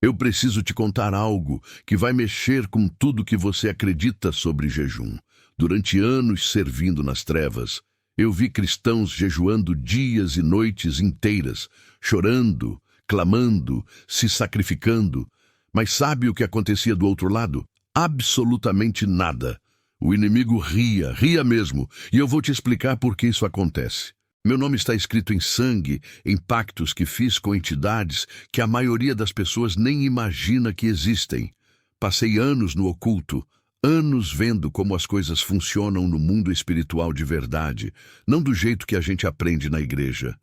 Eu preciso te contar algo que vai mexer com tudo que você acredita sobre jejum. Durante anos servindo nas trevas, eu vi cristãos jejuando dias e noites inteiras, chorando, clamando, se sacrificando. Mas sabe o que acontecia do outro lado? Absolutamente nada. O inimigo ria, ria mesmo, e eu vou te explicar por que isso acontece. Meu nome está escrito em sangue, em pactos que fiz com entidades que a maioria das pessoas nem imagina que existem. Passei anos no oculto, anos vendo como as coisas funcionam no mundo espiritual de verdade, não do jeito que a gente aprende na igreja.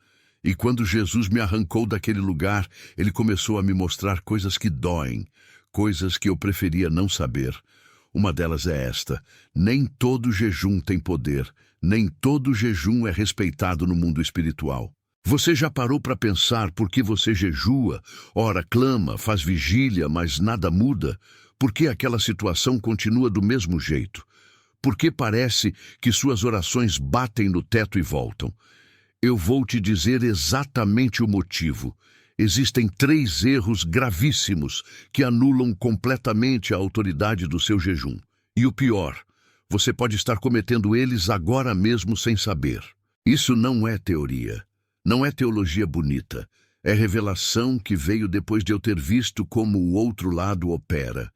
E quando Jesus me arrancou daquele lugar, ele começou a me mostrar coisas que doem, coisas que eu preferia não saber. Uma delas é esta: nem todo jejum tem poder, nem todo jejum é respeitado no mundo espiritual. Você já parou para pensar por que você jejua, ora clama, faz vigília, mas nada muda? Por que aquela situação continua do mesmo jeito? Por que parece que suas orações batem no teto e voltam? Eu vou te dizer exatamente o motivo. Existem 3 erros gravíssimos que anulam completamente a autoridade do seu jejum. E o pior, você pode estar cometendo eles agora mesmo sem saber. Isso não é teoria, não é teologia bonita. É revelação que veio depois de eu ter visto como o outro lado opera.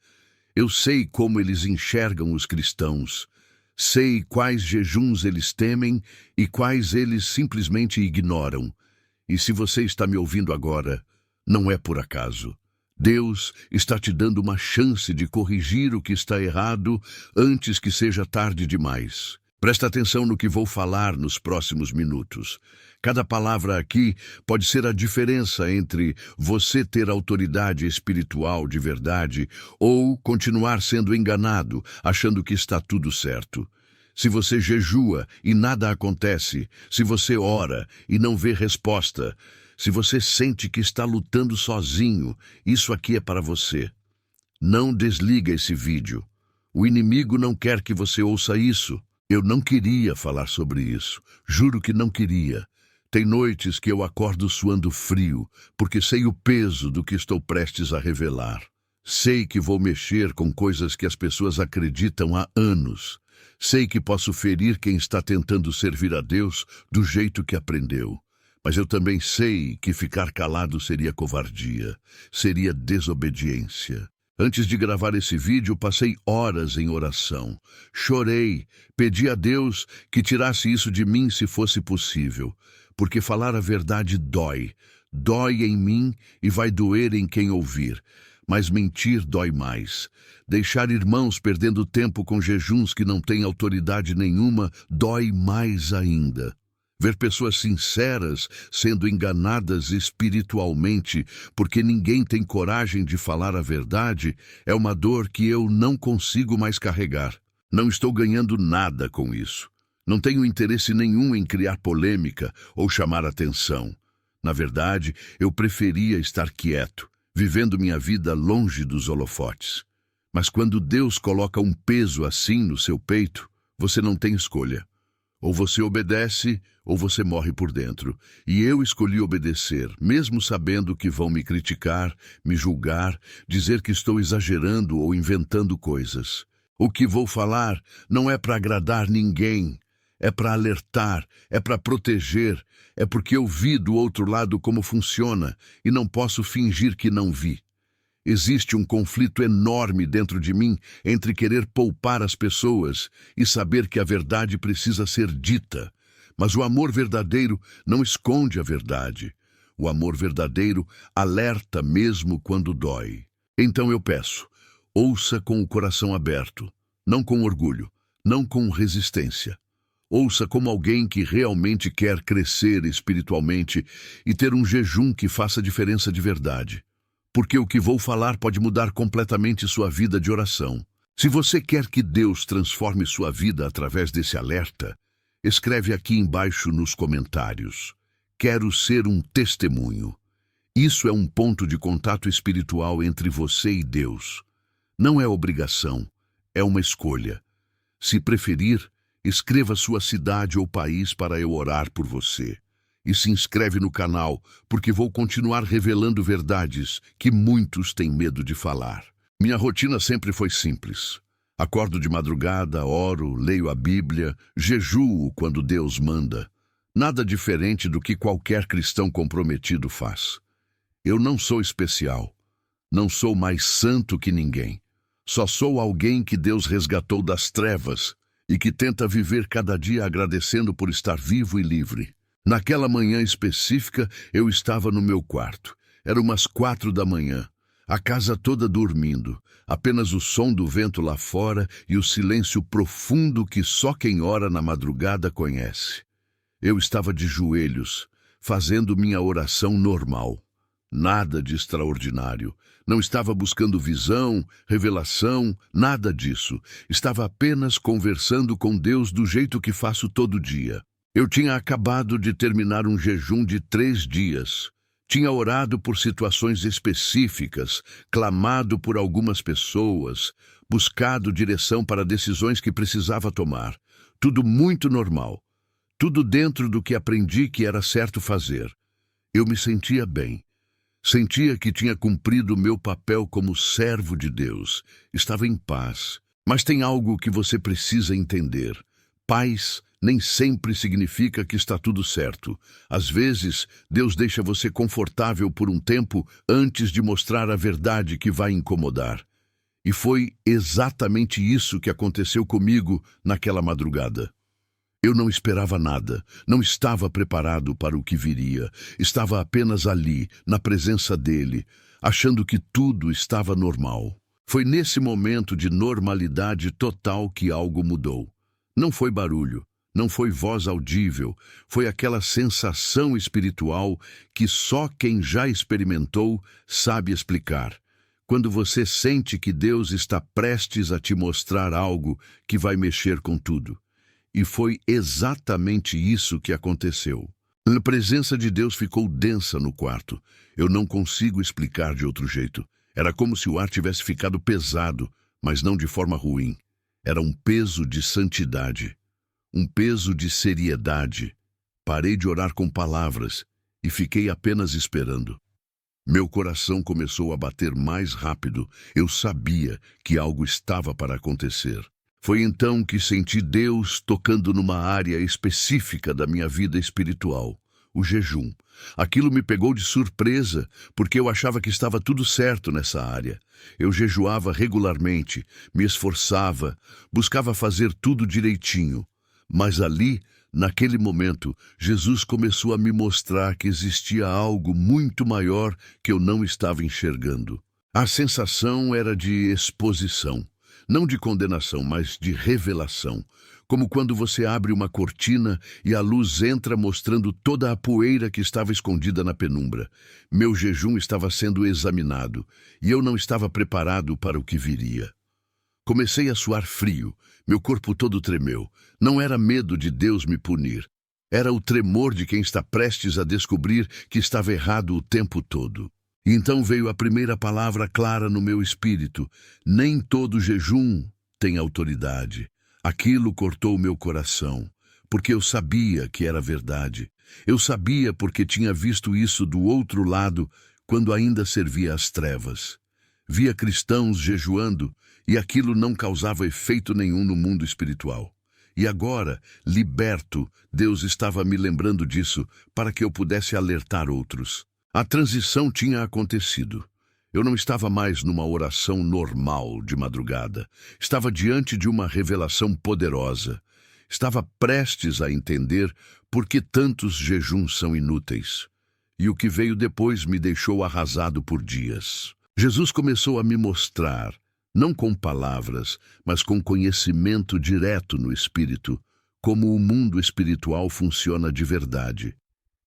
Eu sei como eles enxergam os cristãos. Sei quais jejuns eles temem e quais eles simplesmente ignoram. E se você está me ouvindo agora, não é por acaso. Deus está te dando uma chance de corrigir o que está errado antes que seja tarde demais. Presta atenção no que vou falar nos próximos minutos. Cada palavra aqui pode ser a diferença entre você ter autoridade espiritual de verdade ou continuar sendo enganado, achando que está tudo certo. Se você jejua e nada acontece, se você ora e não vê resposta, se você sente que está lutando sozinho, isso aqui é para você. Não desliga esse vídeo. O inimigo não quer que você ouça isso. Eu não queria falar sobre isso. Juro que não queria. Tem noites que eu acordo suando frio, porque sei o peso do que estou prestes a revelar. Sei que vou mexer com coisas que as pessoas acreditam há anos. Sei que posso ferir quem está tentando servir a Deus do jeito que aprendeu. Mas eu também sei que ficar calado seria covardia, seria desobediência. Antes de gravar esse vídeo, passei horas em oração. Chorei, pedi a Deus que tirasse isso de mim se fosse possível. Porque falar a verdade dói. Dói em mim e vai doer em quem ouvir. Mas mentir dói mais. Deixar irmãos perdendo tempo com jejuns que não têm autoridade nenhuma dói mais ainda. Ver pessoas sinceras sendo enganadas espiritualmente porque ninguém tem coragem de falar a verdade é uma dor que eu não consigo mais carregar. Não estou ganhando nada com isso. Não tenho interesse nenhum em criar polêmica ou chamar atenção. Na verdade, eu preferia estar quieto, vivendo minha vida longe dos holofotes. Mas quando Deus coloca um peso assim no seu peito, você não tem escolha. Ou você obedece, ou você morre por dentro. E eu escolhi obedecer, mesmo sabendo que vão me criticar, me julgar, dizer que estou exagerando ou inventando coisas. O que vou falar não é para agradar ninguém, é para alertar, é para proteger, é porque eu vi do outro lado como funciona e não posso fingir que não vi. Existe um conflito enorme dentro de mim entre querer poupar as pessoas e saber que a verdade precisa ser dita. Mas o amor verdadeiro não esconde a verdade. O amor verdadeiro alerta mesmo quando dói. Então eu peço, ouça com o coração aberto, não com orgulho, não com resistência. Ouça como alguém que realmente quer crescer espiritualmente e ter um jejum que faça diferença de verdade. Porque o que vou falar pode mudar completamente sua vida de oração. Se você quer que Deus transforme sua vida através desse alerta, escreve aqui embaixo nos comentários: quero ser um testemunho. Isso é um ponto de contato espiritual entre você e Deus. Não é obrigação, é uma escolha. Se preferir, escreva sua cidade ou país para eu orar por você. e se inscreve no canal, porque vou continuar revelando verdades que muitos têm medo de falar. Minha rotina sempre foi simples. Acordo de madrugada, oro, leio a Bíblia, jejuo quando Deus manda. Nada diferente do que qualquer cristão comprometido faz. Eu não sou especial. Não sou mais santo que ninguém. Só sou alguém que Deus resgatou das trevas e que tenta viver cada dia agradecendo por estar vivo e livre. Naquela manhã específica, eu estava no meu quarto. Era umas 4 da manhã. A casa toda dormindo, apenas o som do vento lá fora e o silêncio profundo que só quem ora na madrugada conhece. Eu estava de joelhos, fazendo minha oração normal. Nada de extraordinário. Não estava buscando visão, revelação, nada disso. Estava apenas conversando com Deus do jeito que faço todo dia. Eu tinha acabado de terminar um jejum de 3 dias. Tinha orado por situações específicas, clamado por algumas pessoas, buscado direção para decisões que precisava tomar. Tudo muito normal. Tudo dentro do que aprendi que era certo fazer. Eu me sentia bem. Sentia que tinha cumprido o meu papel como servo de Deus. Estava em paz. Mas tem algo que você precisa entender. Paz nem sempre significa que está tudo certo. Às vezes, Deus deixa você confortável por um tempo antes de mostrar a verdade que vai incomodar. E foi exatamente isso que aconteceu comigo naquela madrugada. Eu não esperava nada, não estava preparado para o que viria. Estava apenas ali, na presença dele, achando que tudo estava normal. Foi nesse momento de normalidade total que algo mudou. Não foi barulho, não foi voz audível, foi aquela sensação espiritual que só quem já experimentou sabe explicar. Quando você sente que Deus está prestes a te mostrar algo que vai mexer com tudo. E foi exatamente isso que aconteceu. A presença de Deus ficou densa no quarto. Eu não consigo explicar de outro jeito. Era como se o ar tivesse ficado pesado, mas não de forma ruim. Era um peso de santidade, um peso de seriedade. Parei de orar com palavras e fiquei apenas esperando. Meu coração começou a bater mais rápido. Eu sabia que algo estava para acontecer. Foi então que senti Deus tocando numa área específica da minha vida espiritual, o jejum. Aquilo me pegou de surpresa, porque eu achava que estava tudo certo nessa área. Eu jejuava regularmente, me esforçava, buscava fazer tudo direitinho. Mas ali, naquele momento, Jesus começou a me mostrar que existia algo muito maior que eu não estava enxergando. A sensação era de exposição. Não de condenação, mas de revelação. Como quando você abre uma cortina e a luz entra mostrando toda a poeira que estava escondida na penumbra. Meu jejum estava sendo examinado e eu não estava preparado para o que viria. Comecei a suar frio, meu corpo todo tremeu. Não era medo de Deus me punir. Era o tremor de quem está prestes a descobrir que estava errado o tempo todo. E então veio a primeira palavra clara no meu espírito: nem todo jejum tem autoridade. Aquilo cortou o meu coração, porque eu sabia que era verdade. Eu sabia porque tinha visto isso do outro lado, quando ainda servia às trevas. Via cristãos jejuando, e aquilo não causava efeito nenhum no mundo espiritual. E agora, liberto, Deus estava me lembrando disso para que eu pudesse alertar outros. A transição tinha acontecido. Eu não estava mais numa oração normal de madrugada. Estava diante de uma revelação poderosa. Estava prestes a entender por que tantos jejuns são inúteis. E o que veio depois me deixou arrasado por dias. Jesus começou a me mostrar, não com palavras, mas com conhecimento direto no Espírito, como o mundo espiritual funciona de verdade.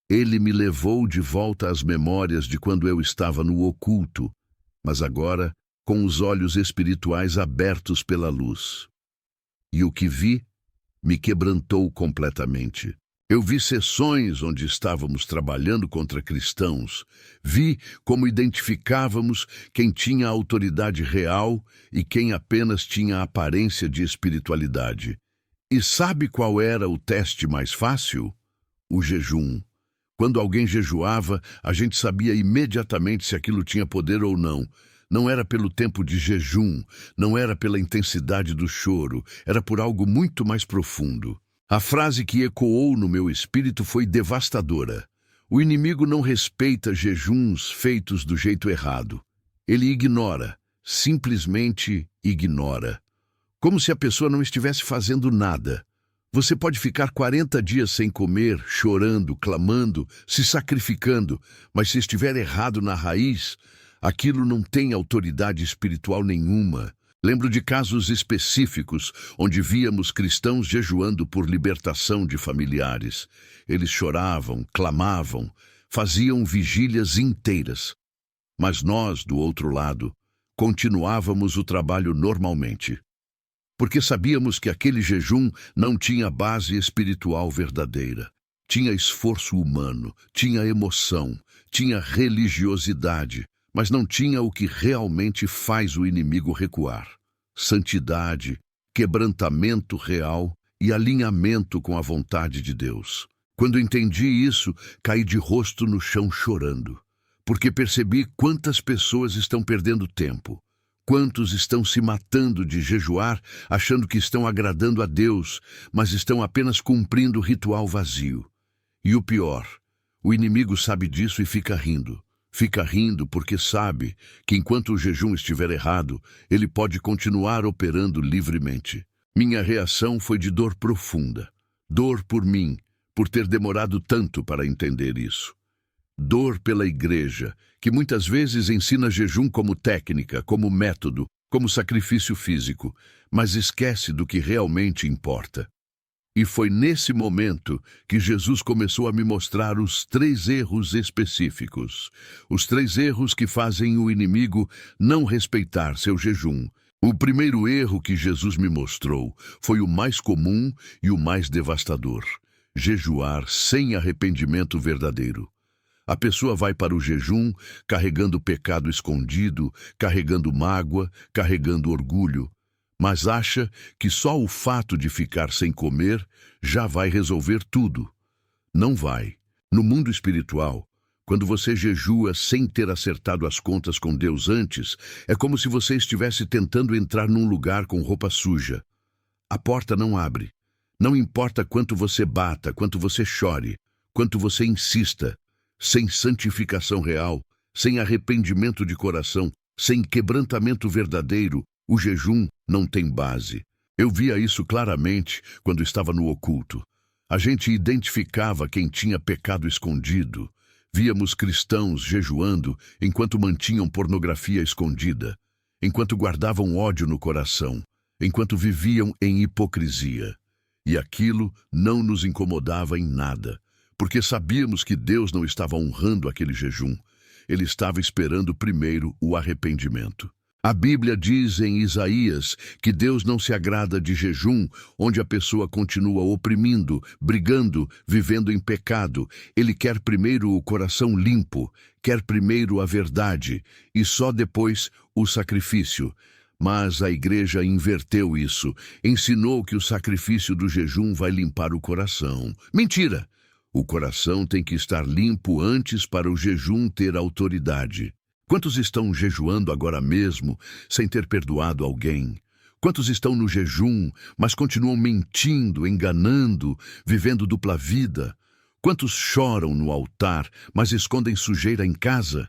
Ele me levou de volta às memórias de quando eu estava no oculto, mas agora com os olhos espirituais abertos pela luz. E o que vi me quebrantou completamente. Eu vi sessões onde estávamos trabalhando contra cristãos. Vi como identificávamos quem tinha autoridade real e quem apenas tinha aparência de espiritualidade. E sabe qual era o teste mais fácil? O jejum. Quando alguém jejuava, a gente sabia imediatamente se aquilo tinha poder ou não. Não era pelo tempo de jejum, não era pela intensidade do choro, era por algo muito mais profundo. A frase que ecoou no meu espírito foi devastadora. O inimigo não respeita jejuns feitos do jeito errado. Ele ignora, simplesmente ignora. Como se a pessoa não estivesse fazendo nada. Você pode ficar 40 dias sem comer, chorando, clamando, se sacrificando, mas se estiver errado na raiz, aquilo não tem autoridade espiritual nenhuma. Lembro de casos específicos onde víamos cristãos jejuando por libertação de familiares. Eles choravam, clamavam, faziam vigílias inteiras. Mas nós, do outro lado, continuávamos o trabalho normalmente. Porque sabíamos que aquele jejum não tinha base espiritual verdadeira. Tinha esforço humano, tinha emoção, tinha religiosidade, mas não tinha o que realmente faz o inimigo recuar. Santidade, quebrantamento real e alinhamento com a vontade de Deus. Quando entendi isso, caí de rosto no chão chorando, porque percebi quantas pessoas estão perdendo tempo. Quantos estão se matando de jejuar, achando que estão agradando a Deus, mas estão apenas cumprindo ritual vazio. E o pior, o inimigo sabe disso e fica rindo. Fica rindo porque sabe que enquanto o jejum estiver errado, ele pode continuar operando livremente. Minha reação foi de dor profunda. Dor por mim, por ter demorado tanto para entender isso. Dor pela igreja, que muitas vezes ensina jejum como técnica, como método, como sacrifício físico, mas esquece do que realmente importa. E foi nesse momento que Jesus começou a me mostrar os 3 erros específicos. Os 3 erros que fazem o inimigo não respeitar seu jejum. O primeiro erro que Jesus me mostrou foi o mais comum e o mais devastador: jejuar sem arrependimento verdadeiro. A pessoa vai para o jejum carregando pecado escondido, carregando mágoa, carregando orgulho, mas acha que só o fato de ficar sem comer já vai resolver tudo. Não vai. No mundo espiritual, quando você jejua sem ter acertado as contas com Deus antes, é como se você estivesse tentando entrar num lugar com roupa suja. A porta não abre. Não importa quanto você bata, quanto você chore, quanto você insista. Sem santificação real, sem arrependimento de coração, sem quebrantamento verdadeiro, o jejum não tem base. Eu via isso claramente quando estava no oculto. A gente identificava quem tinha pecado escondido. Víamos cristãos jejuando enquanto mantinham pornografia escondida, enquanto guardavam ódio no coração, enquanto viviam em hipocrisia. E aquilo não nos incomodava em nada. Porque sabíamos que Deus não estava honrando aquele jejum. Ele estava esperando primeiro o arrependimento. A Bíblia diz em Isaías que Deus não se agrada de jejum onde a pessoa continua oprimindo, brigando, vivendo em pecado. Ele quer primeiro o coração limpo, quer primeiro a verdade e só depois o sacrifício. Mas a igreja inverteu isso, ensinou que o sacrifício do jejum vai limpar o coração. Mentira! O coração tem que estar limpo antes para o jejum ter autoridade. Quantos estão jejuando agora mesmo, sem ter perdoado alguém? Quantos estão no jejum, mas continuam mentindo, enganando, vivendo dupla vida? Quantos choram no altar, mas escondem sujeira em casa?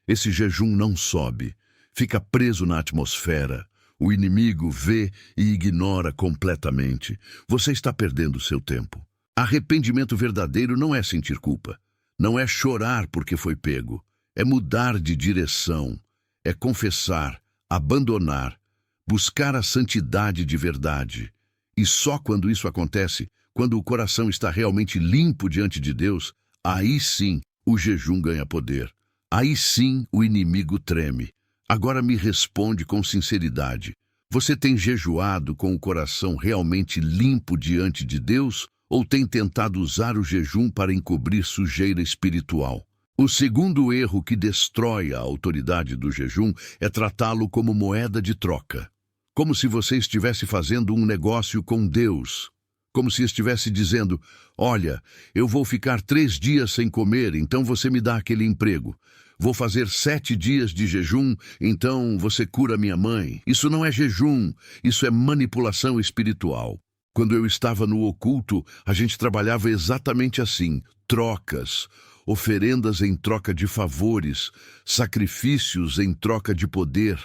Esse jejum não sobe, fica preso na atmosfera. O inimigo vê e ignora completamente. Você está perdendo seu tempo. Arrependimento verdadeiro não é sentir culpa, não é chorar porque foi pego, é mudar de direção, é confessar, abandonar, buscar a santidade de verdade. E só quando isso acontece, quando o coração está realmente limpo diante de Deus, aí sim o jejum ganha poder. Aí sim o inimigo treme. Agora me responde com sinceridade. Você tem jejuado com o coração realmente limpo diante de Deus? Ou tem tentado usar o jejum para encobrir sujeira espiritual? O segundo erro que destrói a autoridade do jejum é tratá-lo como moeda de troca. Como se você estivesse fazendo um negócio com Deus. como se estivesse dizendo: olha, eu vou ficar 3 dias sem comer, então você me dá aquele emprego. Vou fazer 7 dias de jejum, então você cura minha mãe. Isso não é jejum, isso é manipulação espiritual. Quando eu estava no oculto, a gente trabalhava exatamente assim: trocas, oferendas em troca de favores, sacrifícios em troca de poder,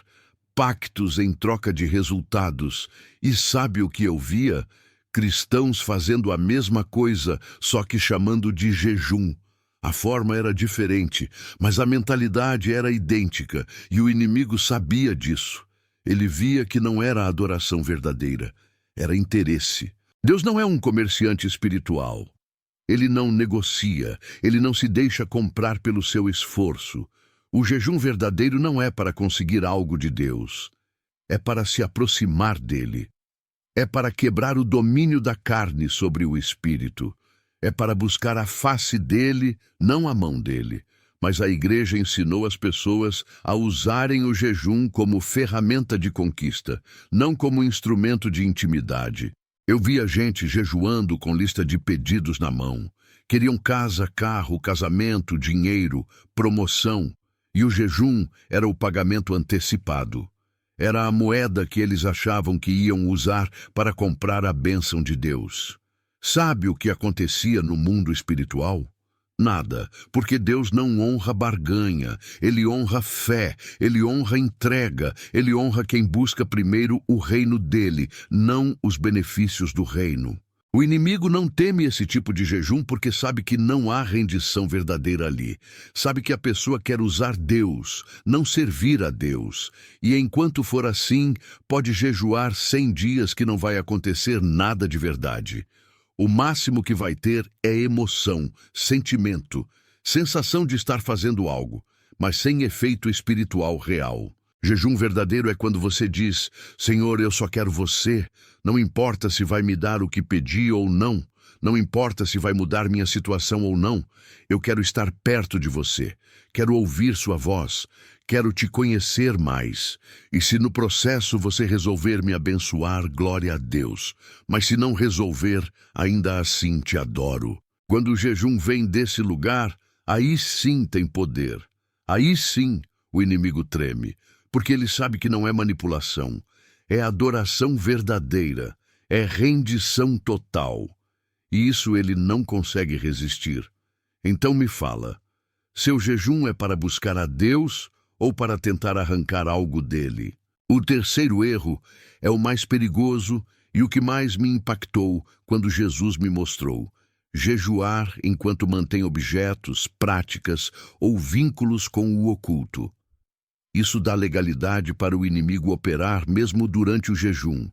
pactos em troca de resultados. E sabe o que eu via? Cristãos fazendo a mesma coisa, só que chamando de jejum. A forma era diferente, mas a mentalidade era idêntica, e o inimigo sabia disso. Ele via que não era adoração verdadeira, era interesse. Deus não é um comerciante espiritual. Ele não negocia, ele não se deixa comprar pelo seu esforço. O jejum verdadeiro não é para conseguir algo de Deus, é para se aproximar dele. É para quebrar o domínio da carne sobre o espírito. É para buscar a face dele, não a mão dele. Mas a igreja ensinou as pessoas a usarem o jejum como ferramenta de conquista, não como instrumento de intimidade. Eu via gente jejuando com lista de pedidos na mão. Queriam casa, carro, casamento, dinheiro, promoção. E o jejum era o pagamento antecipado. Era a moeda que eles achavam que iam usar para comprar a bênção de Deus. Sabe o que acontecia no mundo espiritual? Nada, porque Deus não honra barganha, Ele honra fé, Ele honra entrega, Ele honra quem busca primeiro o reino dele, não os benefícios do reino. O inimigo não teme esse tipo de jejum porque sabe que não há rendição verdadeira ali. Sabe que a pessoa quer usar Deus, não servir a Deus. E enquanto for assim, pode jejuar 100 dias que não vai acontecer nada de verdade. O máximo que vai ter é emoção, sentimento, sensação de estar fazendo algo, mas sem efeito espiritual real. Jejum verdadeiro é quando você diz: Senhor, eu só quero você. Não importa se vai me dar o que pedi ou não. Não importa se vai mudar minha situação ou não. Eu quero estar perto de você. Quero ouvir sua voz. Quero te conhecer mais. E se no processo você resolver me abençoar, glória a Deus. Mas se não resolver, ainda assim te adoro. Quando o jejum vem desse lugar, aí sim tem poder. Aí sim o inimigo treme. Porque ele sabe que não é manipulação, é adoração verdadeira, é rendição total. E isso ele não consegue resistir. Então me fala, seu jejum é para buscar a Deus ou para tentar arrancar algo dele? O terceiro erro é o mais perigoso e o que mais me impactou quando Jesus me mostrou: jejuar enquanto mantém objetos, práticas ou vínculos com o oculto. Isso dá legalidade para o inimigo operar mesmo durante o jejum.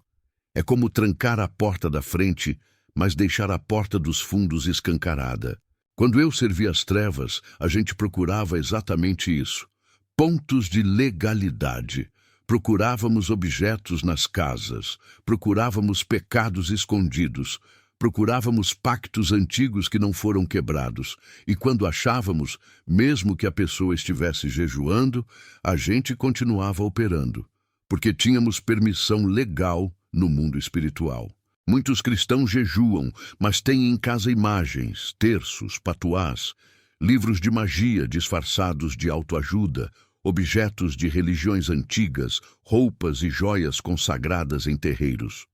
É como trancar a porta da frente, mas deixar a porta dos fundos escancarada. Quando eu servia as trevas, a gente procurava exatamente isso. Pontos de legalidade. Procurávamos objetos nas casas, procurávamos pecados escondidos, procurávamos pactos antigos que não foram quebrados, e quando achávamos, mesmo que a pessoa estivesse jejuando, a gente continuava operando, porque tínhamos permissão legal no mundo espiritual. Muitos cristãos jejuam, mas têm em casa imagens, terços, patuás, livros de magia disfarçados de autoajuda, objetos de religiões antigas, roupas e joias consagradas em terreiros.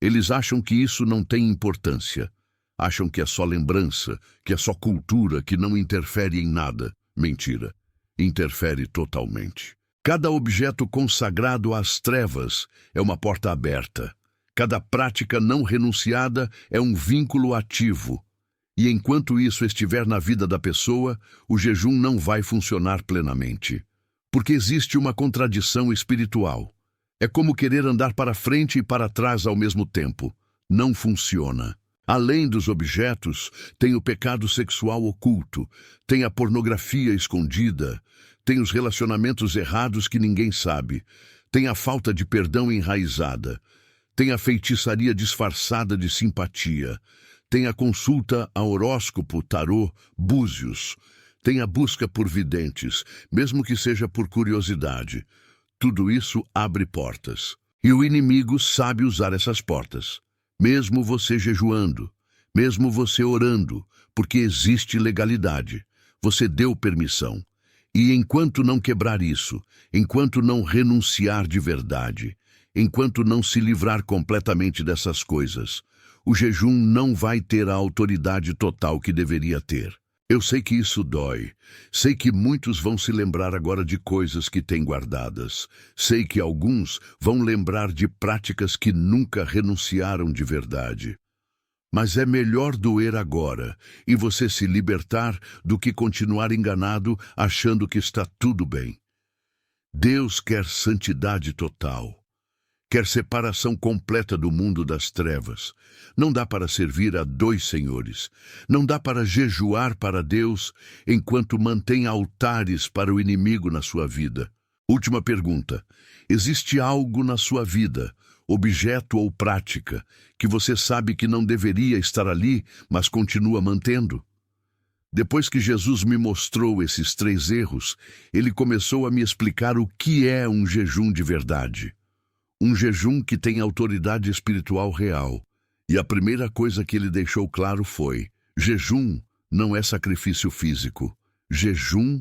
Eles acham que isso não tem importância. Acham que é só lembrança, que é só cultura, que não interfere em nada. Mentira. Interfere totalmente. Cada objeto consagrado às trevas é uma porta aberta. Cada prática não renunciada é um vínculo ativo. E enquanto isso estiver na vida da pessoa, o jejum não vai funcionar plenamente. Porque existe uma contradição espiritual. É como querer andar para frente e para trás ao mesmo tempo. Não funciona. Além dos objetos, tem o pecado sexual oculto, tem a pornografia escondida, tem os relacionamentos errados que ninguém sabe, tem a falta de perdão enraizada, tem a feitiçaria disfarçada de simpatia, tem a consulta a horóscopo, tarô, búzios, tem a busca por videntes, mesmo que seja por curiosidade. Tudo isso abre portas. E o inimigo sabe usar essas portas. mesmo você jejuando, mesmo você orando, porque existe legalidade. Você deu permissão. E enquanto não quebrar isso, enquanto não renunciar de verdade, enquanto não se livrar completamente dessas coisas, o jejum não vai ter a autoridade total que deveria ter. Eu sei que isso dói. Sei que muitos vão se lembrar agora de coisas que têm guardadas. Sei que alguns vão lembrar de práticas que nunca renunciaram de verdade. Mas é melhor doer agora e você se libertar do que continuar enganado achando que está tudo bem. Deus quer santidade total. Quer separação completa do mundo das trevas. Não dá para servir a dois senhores. Não dá para jejuar para Deus enquanto mantém altares para o inimigo na sua vida. Última pergunta. Existe algo na sua vida, objeto ou prática, que você sabe que não deveria estar ali, mas continua mantendo? Depois que Jesus me mostrou esses 3 erros, ele começou a me explicar o que é um jejum de verdade. Um jejum que tem autoridade espiritual real. E a primeira coisa que ele deixou claro foi: jejum não é sacrifício físico. Jejum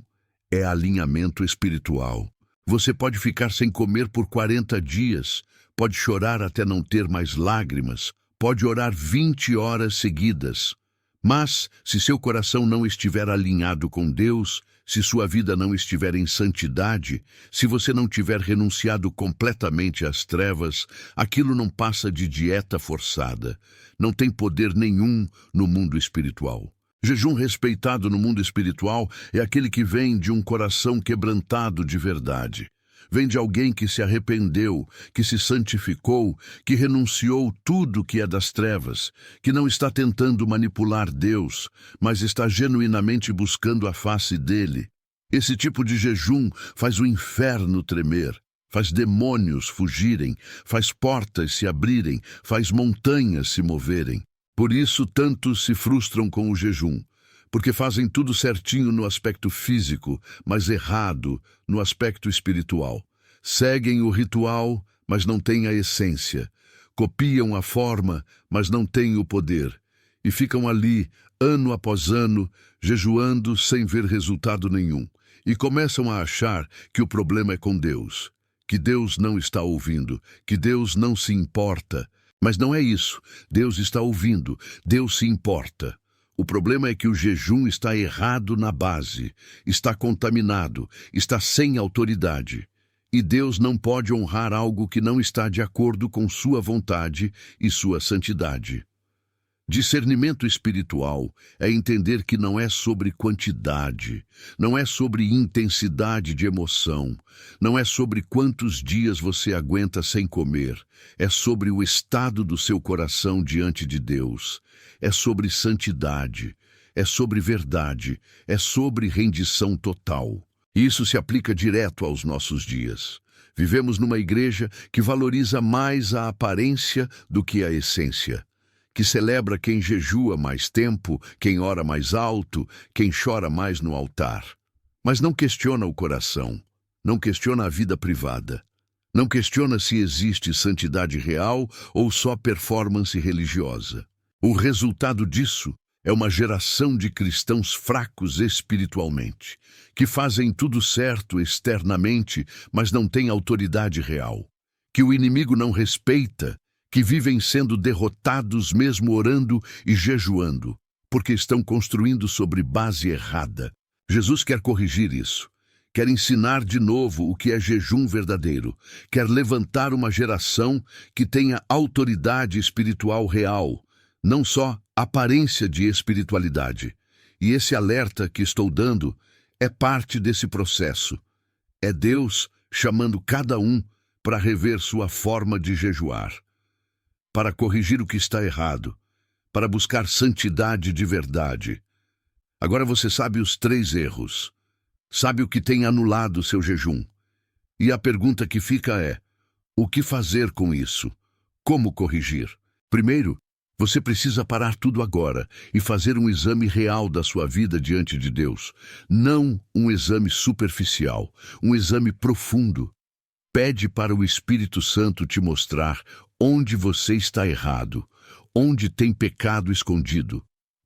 é alinhamento espiritual. Você pode ficar sem comer por 40 dias, pode chorar até não ter mais lágrimas, pode orar 20 horas seguidas. Mas, se seu coração não estiver alinhado com Deus, se sua vida não estiver em santidade, se você não tiver renunciado completamente às trevas, aquilo não passa de dieta forçada. Não tem poder nenhum no mundo espiritual. Jejum respeitado no mundo espiritual é aquele que vem de um coração quebrantado de verdade. Vem de alguém que se arrependeu, que se santificou, que renunciou tudo que é das trevas, que não está tentando manipular Deus, mas está genuinamente buscando a face dele. Esse tipo de jejum faz o inferno tremer, faz demônios fugirem, faz portas se abrirem, faz montanhas se moverem. Por isso tantos se frustram com o jejum, porque fazem tudo certinho no aspecto físico, mas errado no aspecto espiritual. Seguem o ritual, mas não têm a essência. Copiam a forma, mas não têm o poder. E ficam ali, ano após ano, jejuando sem ver resultado nenhum. E começam a achar que o problema é com Deus, que Deus não está ouvindo, que Deus não se importa. Mas não é isso. Deus está ouvindo, Deus se importa. O problema é que o jejum está errado na base, está contaminado, está sem autoridade. E Deus não pode honrar algo que não está de acordo com sua vontade e sua santidade. Discernimento espiritual é entender que não é sobre quantidade, não é sobre intensidade de emoção, não é sobre quantos dias você aguenta sem comer, é sobre o estado do seu coração diante de Deus, é sobre santidade, é sobre verdade, é sobre rendição total. Isso se aplica direto aos nossos dias. Vivemos numa igreja que valoriza mais a aparência do que a essência, que celebra quem jejua mais tempo, quem ora mais alto, quem chora mais no altar. Mas não questiona o coração, não questiona a vida privada, não questiona se existe santidade real ou só performance religiosa. O resultado disso é uma geração de cristãos fracos espiritualmente, que fazem tudo certo externamente, mas não têm autoridade real, que o inimigo não respeita, que vivem sendo derrotados mesmo orando e jejuando, porque estão construindo sobre base errada. Jesus quer corrigir isso, quer ensinar de novo o que é jejum verdadeiro, quer levantar uma geração que tenha autoridade espiritual real, não só aparência de espiritualidade. E esse alerta que estou dando é parte desse processo. É Deus chamando cada um para rever sua forma de jejuar, para corrigir o que está errado, para buscar santidade de verdade. Agora você sabe os 3 erros. Sabe o que tem anulado seu jejum. E a pergunta que fica é: o que fazer com isso? Como corrigir? Primeiro, você precisa parar tudo agora e fazer um exame real da sua vida diante de Deus. Não um exame superficial, um exame profundo. Pede para o Espírito Santo te mostrar onde você está errado, onde tem pecado escondido,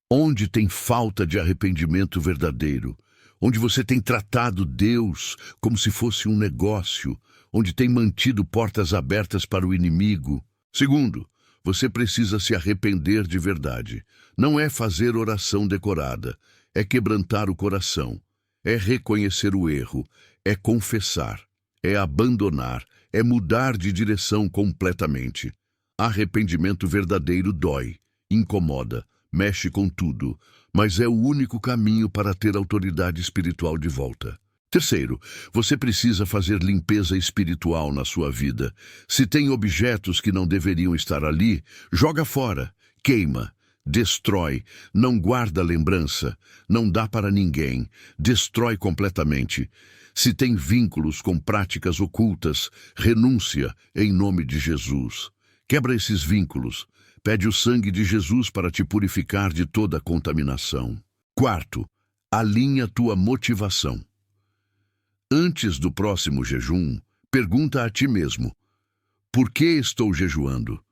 onde tem falta de arrependimento verdadeiro, onde você tem tratado Deus como se fosse um negócio, onde tem mantido portas abertas para o inimigo. Segundo, você precisa se arrepender de verdade. Não é fazer oração decorada, é quebrantar o coração, é reconhecer o erro, é confessar, é abandonar, é mudar de direção completamente. Arrependimento verdadeiro dói, incomoda, mexe com tudo, mas é o único caminho para ter autoridade espiritual de volta. Terceiro, você precisa fazer limpeza espiritual na sua vida. Se tem objetos que não deveriam estar ali, joga fora, queima, destrói, não guarda lembrança, não dá para ninguém, destrói completamente. Se tem vínculos com práticas ocultas, renúncia em nome de Jesus. Quebra esses vínculos. Pede o sangue de Jesus para te purificar de toda contaminação. Quarto, alinha tua motivação. Antes do próximo jejum, pergunta a ti mesmo: por que estou jejuando?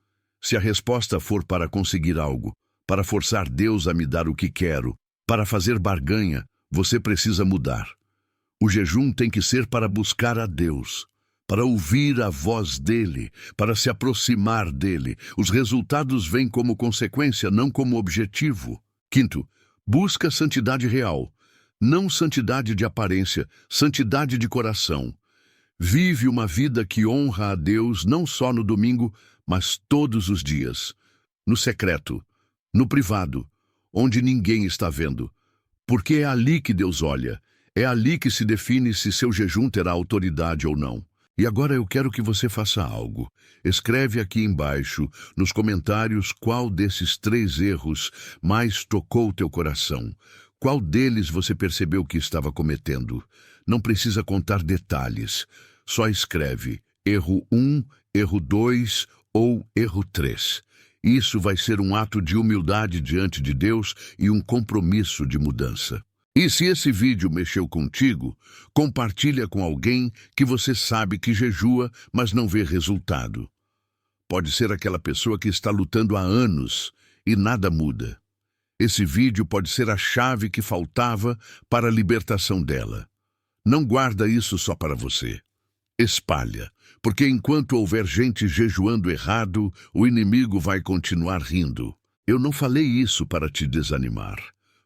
Se a resposta for para conseguir algo, para forçar Deus a me dar o que quero, para fazer barganha, você precisa mudar. O jejum tem que ser para buscar a Deus, para ouvir a voz dele, para se aproximar dele. Os resultados vêm como consequência, não como objetivo. Quinto, busca santidade real. Não santidade de aparência, santidade de coração. Vive uma vida que honra a Deus não só no domingo, mas todos os dias. No secreto, no privado, onde ninguém está vendo. Porque é ali que Deus olha. É ali que se define se seu jejum terá autoridade ou não. E agora eu quero que você faça algo. Escreve aqui embaixo, nos comentários, qual desses 3 erros mais tocou teu coração. Qual deles você percebeu que estava cometendo? Não precisa contar detalhes. Só escreve erro 1, erro 2 ou erro 3. Isso vai ser um ato de humildade diante de Deus e um compromisso de mudança. E se esse vídeo mexeu contigo, compartilha com alguém que você sabe que jejua, mas não vê resultado. Pode ser aquela pessoa que está lutando há anos e nada muda. Esse vídeo pode ser a chave que faltava para a libertação dela. Não guarda isso só para você. Espalha, porque enquanto houver gente jejuando errado, o inimigo vai continuar rindo. Eu não falei isso para te desanimar.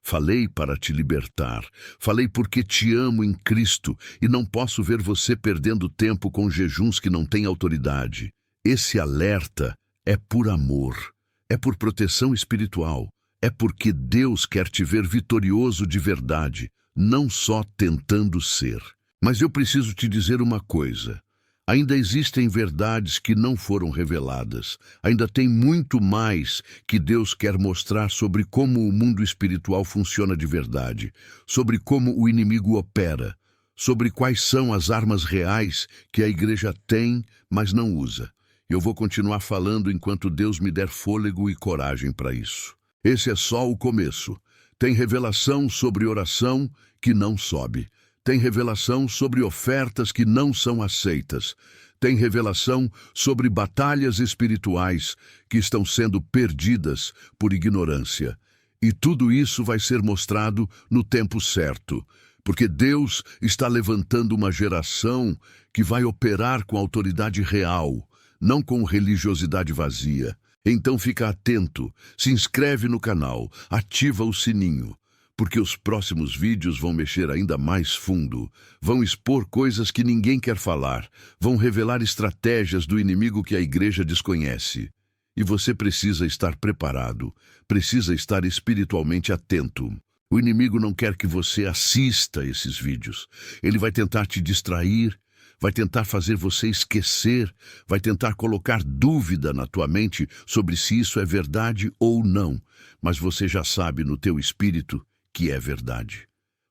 Falei para te libertar. Falei porque te amo em Cristo e não posso ver você perdendo tempo com jejuns que não têm autoridade. Esse alerta é por amor, é por proteção espiritual. É porque Deus quer te ver vitorioso de verdade, não só tentando ser. Mas eu preciso te dizer uma coisa. Ainda existem verdades que não foram reveladas. Ainda tem muito mais que Deus quer mostrar sobre como o mundo espiritual funciona de verdade, sobre como o inimigo opera, sobre quais são as armas reais que a igreja tem, mas não usa. Eu vou continuar falando enquanto Deus me der fôlego e coragem para isso. Esse é só o começo. Tem revelação sobre oração que não sobe. Tem revelação sobre ofertas que não são aceitas. Tem revelação sobre batalhas espirituais que estão sendo perdidas por ignorância. E tudo isso vai ser mostrado no tempo certo, porque Deus está levantando uma geração que vai operar com autoridade real, não com religiosidade vazia. Então fica atento, se inscreve no canal, ativa o sininho, porque os próximos vídeos vão mexer ainda mais fundo, vão expor coisas que ninguém quer falar, vão revelar estratégias do inimigo que a igreja desconhece. E você precisa estar preparado, precisa estar espiritualmente atento. O inimigo não quer que você assista esses vídeos. Ele vai tentar te distrair, vai tentar fazer você esquecer, vai tentar colocar dúvida na tua mente sobre se isso é verdade ou não. Mas você já sabe no teu espírito que é verdade.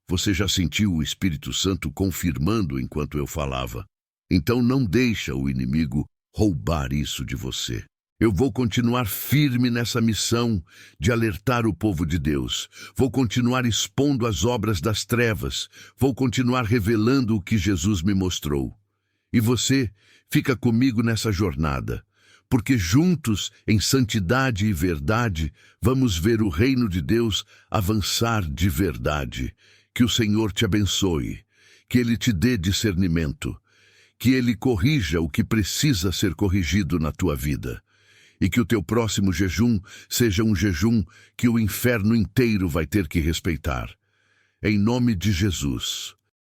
Você já sentiu o Espírito Santo confirmando enquanto eu falava. Então não deixa o inimigo roubar isso de você. Eu vou continuar firme nessa missão de alertar o povo de Deus. Vou continuar expondo as obras das trevas. Vou continuar revelando o que Jesus me mostrou. E você fica comigo nessa jornada, porque juntos, em santidade e verdade, vamos ver o reino de Deus avançar de verdade. Que o Senhor te abençoe, que Ele te dê discernimento, que Ele corrija o que precisa ser corrigido na tua vida, e que o teu próximo jejum seja um jejum que o inferno inteiro vai ter que respeitar. Em nome de Jesus.